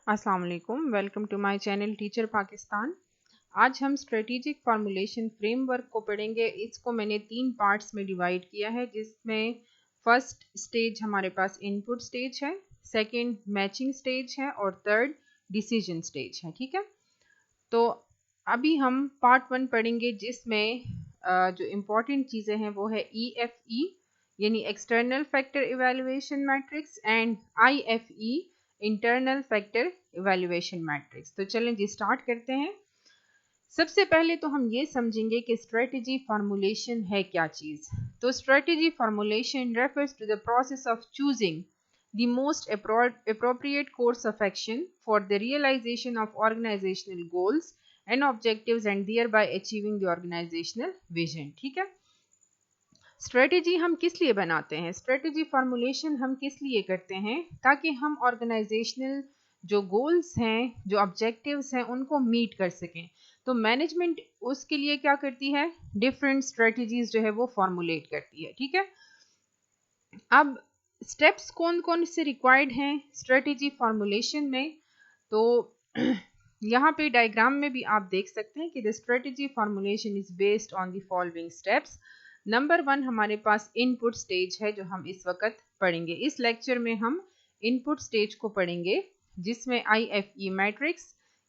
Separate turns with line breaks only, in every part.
अस्सलाम वालेकुम, welcome to my channel teacher Pakistan. आज हम स्ट्रेटेजिक फार्मूलेशन फ्रेमवर्क को पढ़ेंगे। इसको मैंने 3 पार्ट्स में डिवाइड किया है, जिसमें फर्स्ट स्टेज हमारे पास इनपुट स्टेज है, सेकंड मैचिंग स्टेज है और थर्ड डिसीजन स्टेज है। ठीक है, तो अभी हम पार्ट 1 पढ़ेंगे, जिसमें जो इम्पोर्टेंट चीज़ें हैं वो है EFE यानी external factor evaluation matrix and IFE internal factor evaluation matrix. तो चलें जी स्टार्ट करते हैं। सबसे पहले तो हम ये समझेंगे कि स्ट्रेटजी फार्मूलेशन है क्या चीज़। तो strategy formulation refers to the process of choosing the most appropriate course of action for the realization of organizational goals and objectives and thereby achieving the organizational vision। ठीक है, स्ट्रेटजी हम किस लिए बनाते हैं, स्ट्रेटजी फार्मूलेशन हम किस लिए करते हैं, ताकि हम ऑर्गेनाइजेशनल जो गोल्स हैं, जो ऑब्जेक्टिव्स हैं, उनको मीट कर सकें। तो मैनेजमेंट उसके लिए क्या करती है, डिफरेंट स्ट्रेटजीज जो है वो फॉर्मुलेट करती है। ठीक है, अब स्टेप्स कौन कौन से रिक्वायर्ड हैं स्ट्रेटजी फार्मूलेशन में, तो यहाँ पे डायग्राम में भी आप देख सकते हैं कि the strategy formulation is based on the following steps. Number 1 हमारे पास इनपुट स्टेज है, जो हम इस वक्त पढ़ेंगे। इस लेक्चर में हम इनपुट स्टेज को पढ़ेंगे, जिसमें IFE matrix,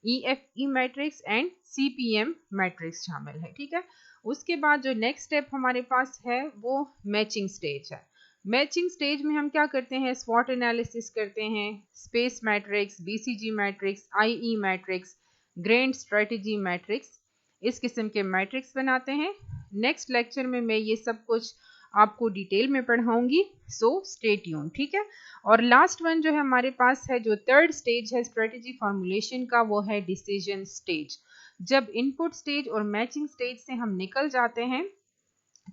EFE matrix and CPM matrix शामिल है। ठीक है, उसके बाद जो नेक्स्ट स्टेप हमारे पास है वो मैचिंग स्टेज है। मैचिंग स्टेज में हम क्या करते हैं, स्वॉट एनालिसिस करते हैं, space matrix, BCG matrix, IE matrix, grand strategy matrix, इस किस्म के मैट्रिक्स बनाते हैं। नेक्स्ट लेक्चर में मैं ये सब कुछ आपको डिटेल में पढ़ाऊंगी, सो स्टे ट्यून। ठीक है, और लास्ट वन जो है हमारे पास है, जो थर्ड स्टेज है स्ट्रेटजी फॉर्मूलेशन का, वो है डिसीजन स्टेज। जब इनपुट स्टेज और मैचिंग स्टेज से हम निकल जाते हैं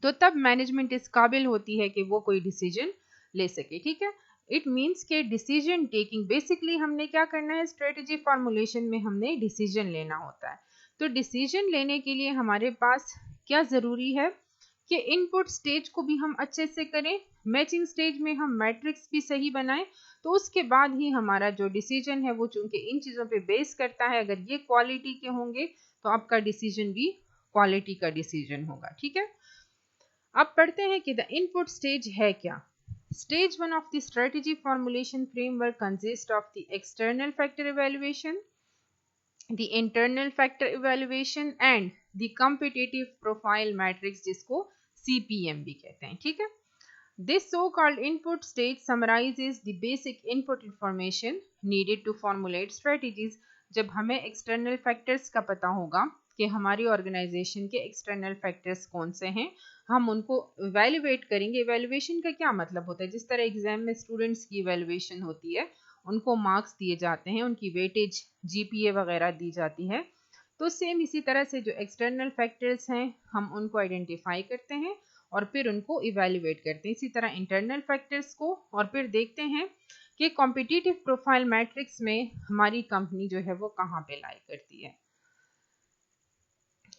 तो तब मैनेजमेंट इस काबिल होती है कि वो कोई डिसीजन ले सके। ठीक है, इट मीन्स के डिसीजन टेकिंग, बेसिकली हमने क्या करना है, स्ट्रेटजी फार्मूलेशन में हमने डिसीजन लेना होता है। तो डिसीजन लेने के लिए हमारे पास क्या ज़रूरी है कि इनपुट स्टेज को भी हम अच्छे से करें, मैचिंग स्टेज में हम मैट्रिक्स भी सही बनाएं, तो उसके बाद ही हमारा जो डिसीजन है वो चूंकि इन चीज़ों पे बेस करता है, अगर ये क्वालिटी के होंगे तो आपका डिसीजन भी क्वालिटी का डिसीजन होगा। ठीक है, अब पढ़ते हैं कि द इनपुट स्टेज है क्या। Stage 1 of the strategy formulation framework consist of the external factor evaluation, the internal factor evaluation and the competitive profile matrix, जिसको CPM भी कहते हैं। ठीक है, this so called input stage summarises the basic input information needed to formulate strategies. जब हमें external factors का पता होगा कि हमारी ऑर्गेनाइजेशन के एक्सटर्नल फैक्टर्स कौन से हैं, हम उनको इवेल्युएट करेंगे। इवेल्युएशन का क्या मतलब होता है, जिस तरह एग्जाम में स्टूडेंट्स की इवेल्युएशन होती है, उनको मार्क्स दिए जाते हैं, उनकी वेटेज GPA वगैरह दी जाती है, तो सेम इसी तरह से जो एक्सटर्नल फैक्टर्स हैं हम उनको आइडेंटिफाई करते हैं और फिर उनको इवेल्युएट करते हैं, इसी तरह इंटरनल फैक्टर्स को, और फिर देखते हैं कि कॉम्पिटिटिव प्रोफाइल मैट्रिक्स में हमारी कंपनी जो है वो कहाँ पे लाई करती है।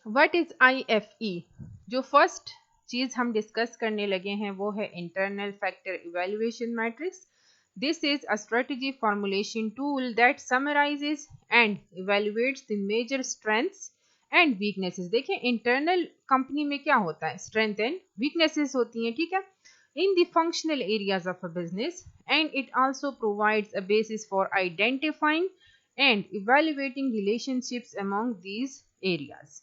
What is IFE? जो फर्स्ट चीज हम डिस्कस करने लगे हैं वो है internal factor evaluation matrix. This is a strategy formulation tool that summarizes and evaluates the major strengths and weaknesses. देखिए इंटरनल कंपनी में क्या होता है, स्ट्रेंथ एंड वीकनेसेस होती हैं। ठीक है, in the functional areas of a business, and it also provides a basis for identifying and evaluating relationships among these areas.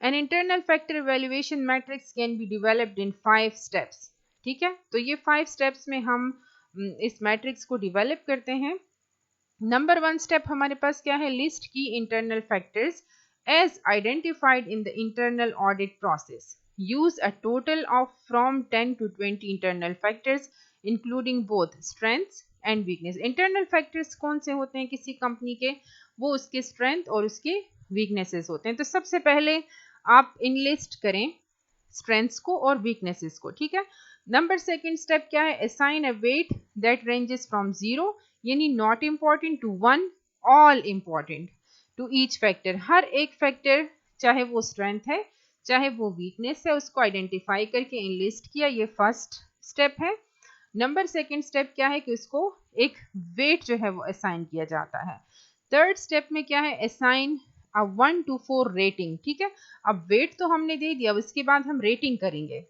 An internal factor evaluation matrix can be developed in 5 steps। ठीक है, तो ये 5 steps में हम इस matrix को develop करते हैं। नंबर 1 स्टेप हमारे पास क्या है, लिस्ट की internal factors as identified in the internal audit process. Use a total of from 10 to 20 internal factors including both strengths and weakness. Internal factors कौन से होते हैं किसी कंपनी के, वो उसके स्ट्रेंथ और उसके वीकनेसेस होते हैं। तो सबसे पहले आप इनलिस्ट करें स्ट्रेंथ्स को और वीकनेसेस को। ठीक है, नंबर सेकंड स्टेप क्या है, assign a weight that ranges from 0 यानी not important to 1 all important to each factor. हर एक फैक्टर चाहे वो स्ट्रेंथ है चाहे वो वीकनेस है, उसको आइडेंटिफाई करके इनलिस्ट किया, ये फर्स्ट स्टेप है। नंबर सेकंड स्टेप क्या है कि उसको एक वेट जो है वो असाइन किया जाता है। थर्ड स्टेप में क्या है, असाइन अ 1 to 4 रेटिंग। ठीक है, अब वेट तो हमने दे दिया, उसके बाद हम रेटिंग करेंगे।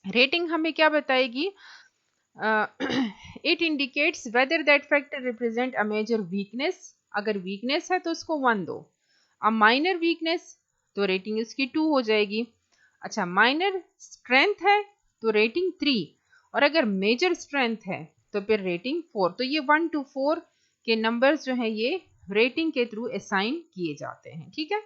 रेटिंग हमें क्या बताएगी, it indicates whether that factor represent a major weakness, अगर वीकनेस है तो उसको 1 दो, अब माइनर वीकनेस तो रेटिंग उसकी 2 हो जाएगी। अच्छा, माइनर स्ट्रेंथ है तो रेटिंग 3, और अगर मेजर स्ट्रेंथ है तो फिर रेटिंग 4। तो ये 1 to 4 के नंबर्स जो है ये रेटिंग के थ्रू असाइन किए जाते हैं। ठीक है,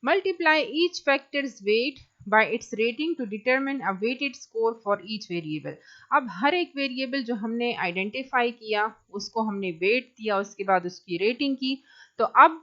multiply each factors weight by its rating to determine a weighted score for each variable। अब हर एक वेरिएबल जो हमने आइडेंटिफाई किया उसको हमने वेट दिया, उसके बाद उसकी रेटिंग की। तो अब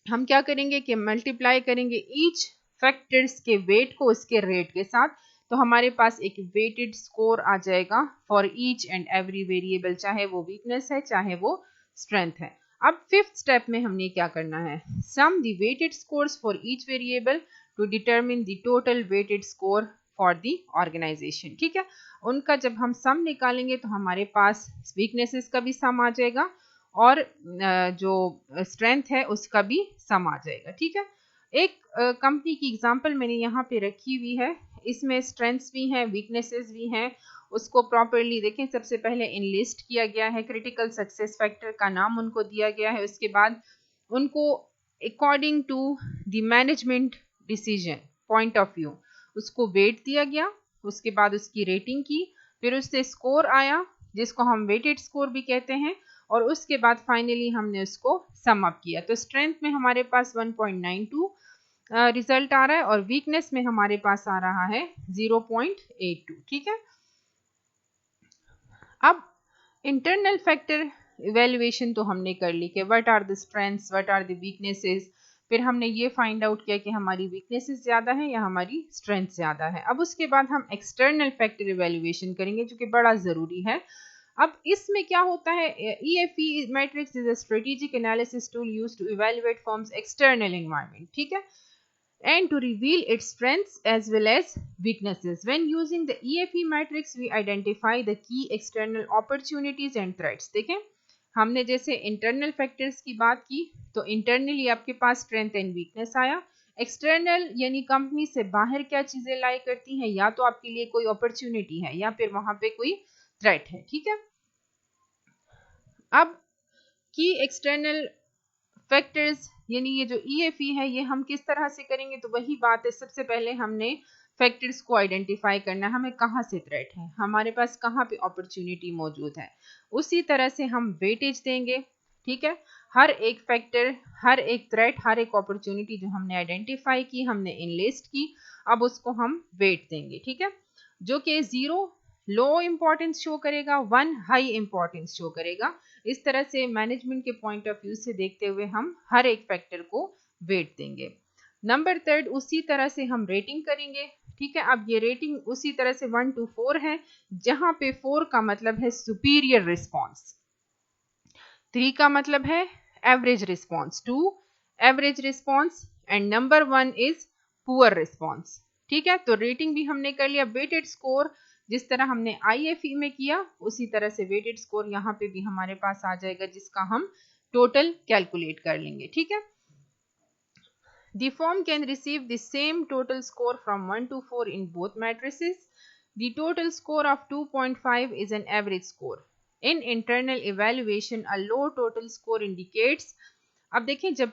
हम क्या करेंगे कि मल्टीप्लाई करेंगे ईच फैक्टर्स के वेट को उसके रेट के साथ, तो हमारे पास एक वेटेड स्कोर आ जाएगा for each and every variable, चाहे वो वीकनेस है चाहे वो स्ट्रेंथ है। अब फिफ्थ स्टेप में हमने क्या करना है, sum the weighted scores for each variable to determine the total weighted score for the organisation. ठीक है, उनका जब हम सम निकालेंगे तो हमारे पास वीकनेसेस का भी सम आ जाएगा और जो स्ट्रेंथ है उसका भी सम आ जाएगा। ठीक है, एक कंपनी की एग्जांपल मैंने यहाँ पे रखी हुई है, इसमें स्ट्रेंथ्स भी हैं वीकनेसेस भी हैं, उसको प्रॉपरली देखें। सबसे पहले इनलिस्ट किया गया है, क्रिटिकल सक्सेस फैक्टर का नाम उनको दिया गया है, उसके बाद उनको according to the management decision point of view उसको वेट दिया गया, उसके बाद उसकी रेटिंग की, फिर उससे स्कोर आया जिसको हम वेटेड स्कोर भी कहते हैं, और उसके बाद फाइनली हमने उसको सम अप किया। तो स्ट्रेंथ में हमारे पास 1.92 रिजल्ट आ रहा है और वीकनेस में हमारे पास आ रहा है 0.82। ठीक है, अब इंटरनल फैक्टर इवेल्युएशन तो हमने कर ली कि what are the strengths, what are the weaknesses, फिर हमने ये फाइंड आउट किया कि हमारी वीकनेसेस ज़्यादा है या हमारी स्ट्रेंथ ज़्यादा है। अब उसके बाद हम एक्सटर्नल फैक्टर इवेल्युएशन करेंगे जो कि बड़ा ज़रूरी है। अब इसमें क्या होता है, EFE matrix is a strategic analysis tool used to evaluate firm's external environment. ठीक है, and to reveal its strengths as well as weaknesses. When using the EFE matrix, we identify the key external opportunities and threats. देखें, हमने जैसे internal factors की बात की तो internally आपके पास स्ट्रेंथ एंड वीकनेस आया, एक्सटर्नल यानी कंपनी से बाहर क्या चीजें लाई करती हैं, या तो आपके लिए कोई अपॉर्चुनिटी है या फिर वहां पे कोई थ्रेट है। ठीक है, अब की एक्सटर्नल फैक्टर्स यानी ये जो EFE है ये हम किस तरह से करेंगे, तो वही बात है, सबसे पहले हमने फैक्टर्स को आइडेंटिफाई करना है, हमें कहाँ से थ्रेट है, हमारे पास कहाँ पे अपॉर्चुनिटी मौजूद है, उसी तरह से हम वेटेज देंगे। ठीक है, हर एक फैक्टर, हर एक थ्रेट, हर एक अपॉर्चुनिटी जो हमने आइडेंटिफाई की, हमने इनलिस्ट की, अब उसको हम वेट देंगे। ठीक है, जो कि 0 लो इंपॉर्टेंस शो करेगा, 1 हाई इंपॉर्टेंस शो करेगा। इस तरह से मैनेजमेंट के पॉइंट ऑफ व्यू से देखते हुए हम हर एक फैक्टर को वेट देंगे। नंबर थर्ड, उसी तरह से हम रेटिंग करेंगे। ठीक है, अब ये रेटिंग उसी तरह से 1 to 4 है, जहां पे 4 का मतलब है सुपीरियर रिस्पॉन्स, 3 का मतलब है average response, 2 average response and number 1 is poor response. ठीक है, तो रेटिंग भी हमने कर लिया। वेटेड स्कोर जिस तरह हमने IFE में किया उसी तरह से वेटेड स्कोर यहाँ पे भी हमारे पास आ जाएगा, जिसका हम टोटल कैलकुलेट कर लेंगे। ठीक है, the firm can receive the same total score from 1 to 4 in both matrices. The total score of 2.5 is an average score. In internal evaluation, a low total score indicates, अब देखें जब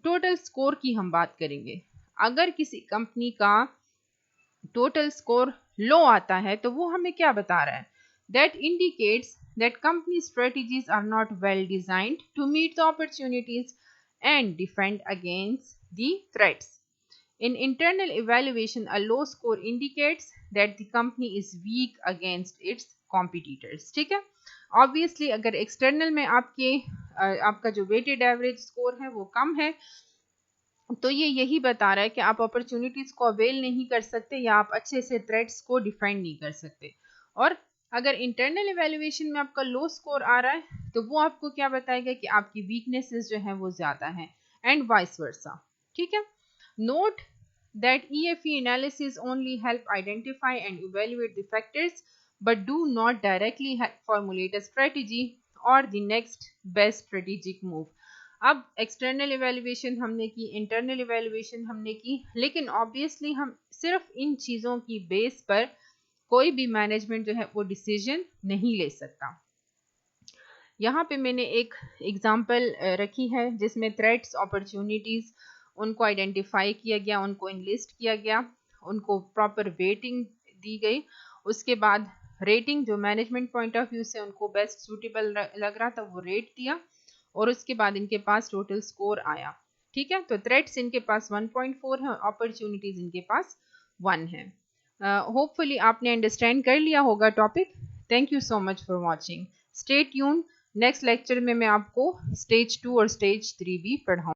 total score की हम बात करेंगे, अगर किसी company का टोटल स्कोर लो आता है तो वो हमें क्या बता रहा है, that indicates that company strategies are not well designed to meet the opportunities and defend against the threats. In internal evaluation, a low score indicates that the company is weak against its competitors. ठीक है, obviously अगर external में आपका जो weighted average score है वो कम है तो ये यही बता रहा है कि आप अपॉर्चुनिटीज को अवेल नहीं कर सकते या आप अच्छे से थ्रेट्स को डिफाइन नहीं कर सकते। और अगर इंटरनल इवेल्युएशन में आपका लो स्कोर आ रहा है तो वो आपको क्या बताएगा कि आपकी वीकनेसेस जो है वो ज्यादा है, एंड वाइस वर्सा। ठीक है, note that EFE analysis only help identify and evaluate the factors but do not directly formulate a strategy और the next best strategic move. अब एक्सटर्नल इवेल्युएशन हमने की, इंटरनल इवेल्युएशन हमने की, लेकिन ऑब्वियसली हम सिर्फ इन चीज़ों की बेस पर कोई भी मैनेजमेंट जो है वो डिसीजन नहीं ले सकता। यहाँ पे मैंने एक एग्जाम्पल रखी है जिसमें थ्रेट्स, अपॉर्चुनिटीज़, उनको आइडेंटिफाई किया गया, उनको इनलिस्ट किया गया, उनको प्रॉपर वेटिंग दी गई। उसके बाद रेटिंग जो मैनेजमेंट पॉइंट ऑफ व्यू से उनको बेस्ट सूटेबल लग रहा था वो रेट दिया, और उसके बाद इनके पास टोटल स्कोर आया। ठीक है, तो थ्रेट्स इनके पास 1.4 है, अपॉर्चुनिटीज़ इनके पास 1 है। होपफुली आपने अंडरस्टैंड कर लिया होगा topic. Thank you so much for watching. Stay tune, next lecture में मैं आपको स्टेज 2 और स्टेज 3 भी पढ़ाऊँ।